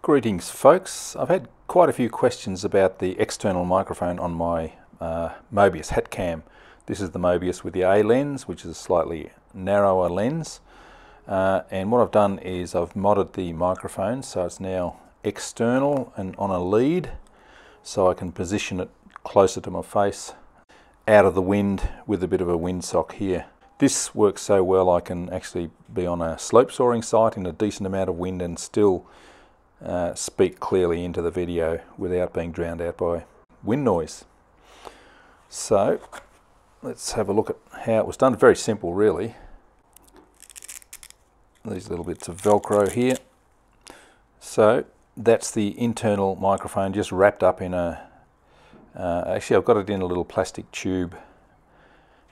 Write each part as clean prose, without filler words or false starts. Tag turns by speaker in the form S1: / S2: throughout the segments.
S1: Greetings folks. I've had quite a few questions about the external microphone on my Mobius hat cam. This is the Mobius with the A lens, which is a slightly narrower lens. And what I've done is I've modded the microphone so it's now external and on a lead, so I can position it closer to my face, out of the wind, with a bit of a windsock here. This works so well I can actually be on a slope soaring site in a decent amount of wind and still speak clearly into the video without being drowned out by wind noise. So let's have a look at how it was done. Very simple really. These little bits of Velcro here. So that's the internal microphone just wrapped up in a actually I've got it in a little plastic tube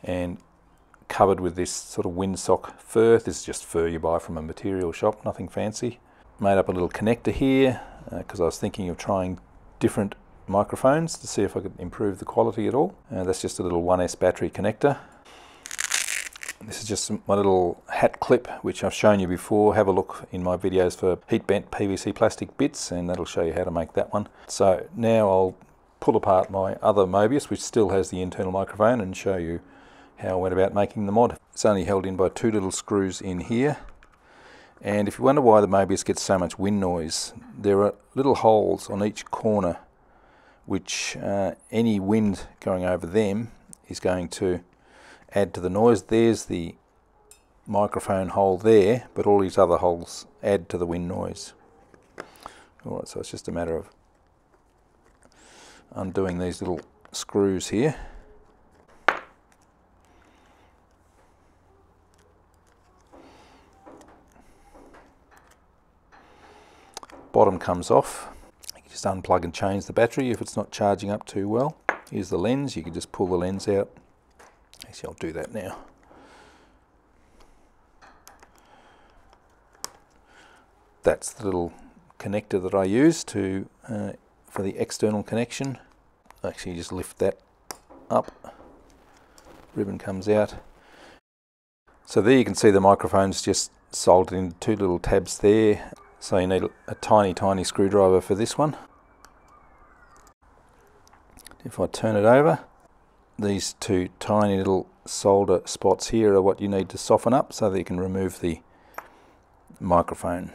S1: and covered with this sort of windsock fur. This is just fur you buy from a material shop, nothing fancy. Made up a little connector here because I was thinking of trying different microphones to see if I could improve the quality at all. That's just a little 1S battery connector. This is just my little hat clip which I've shown you before. Have a look in my videos for heat bent PVC plastic bits and that'll show you how to make that one. So now I'll pull apart my other Mobius which still has the internal microphone and show you how I went about making the mod. It's only held in by two little screws in here. And if you wonder why the Mobius gets so much wind noise, there are little holes on each corner which any wind going over them is going to add to the noise. There's the microphone hole there, but all these other holes add to the wind noise. Alright, so it's just a matter of undoing these little screws here. Bottom comes off. You can just unplug and change the battery if it's not charging up too well. Here's the lens. You can just pull the lens out. Actually, I'll do that now. That's the little connector that I use to for the external connection. Actually, just lift that up. Ribbon comes out. So there you can see the microphone's just soldered into two little tabs there. So you need a tiny screwdriver for this one. If I turn it over, these two tiny little solder spots here are what you need to soften up so that you can remove the microphone.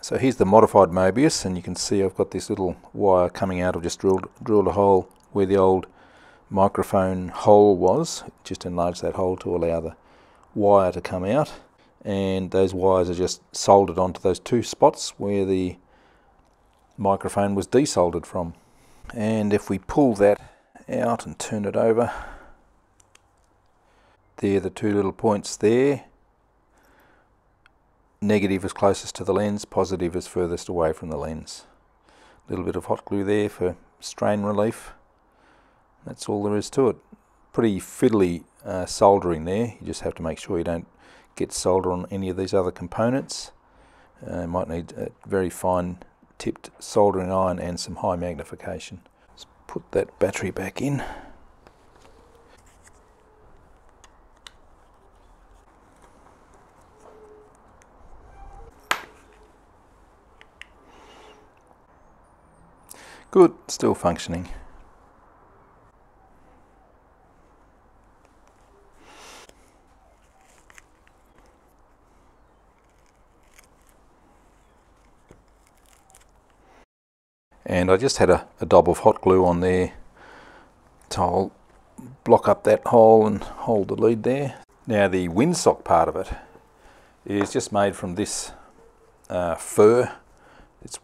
S1: So here's the modified Mobius, and you can see I've got this little wire coming out. I've just drilled a hole where the old microphone hole was. Just enlarge that hole to allow the wire to come out. And those wires are just soldered onto those two spots where the microphone was desoldered from. And if we pull that out and turn it over, there are the two little points there. Negative is closest to the lens, positive is furthest away from the lens. A little bit of hot glue there for strain relief. That's all there is to it. Pretty fiddly soldering there. You just have to make sure you don't get solder on any of these other components. Might need a very fine tipped soldering iron and some high magnification. Let's put that battery back in. Good, still functioning. And I just had a dab of hot glue on there to I'll block up that hole and hold the lead there. Now the windsock part of it is just made from this fur. It's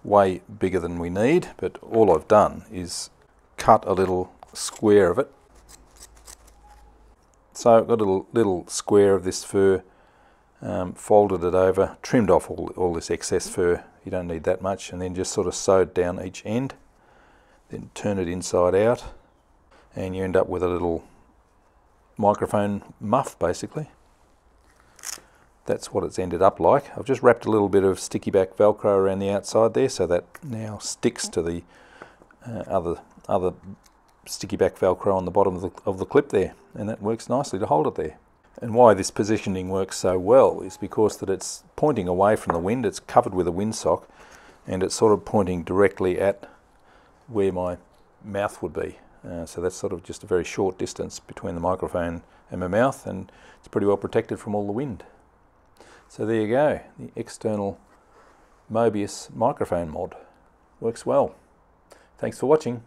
S1: way bigger than we need, but all I've done is cut a little square of it. So I've got a little square of this fur, folded it over, trimmed off all this excess fur. You don't need that much, and then just sort of sewed down each end, then turn it inside out, and you end up with a little microphone muff basically. That's what it's ended up like. I've just wrapped a little bit of sticky back Velcro around the outside there so that now sticks to the other sticky back Velcro on the bottom of the clip there, and that works nicely to hold it there. And why this positioning works so well is because that it's pointing away from the wind, it's covered with a windsock, and it's sort of pointing directly at where my mouth would be. So that's sort of just a very short distance between the microphone and my mouth, and it's pretty well protected from all the wind. So there you go, the external Mobius microphone mod. Works well. Thanks for watching.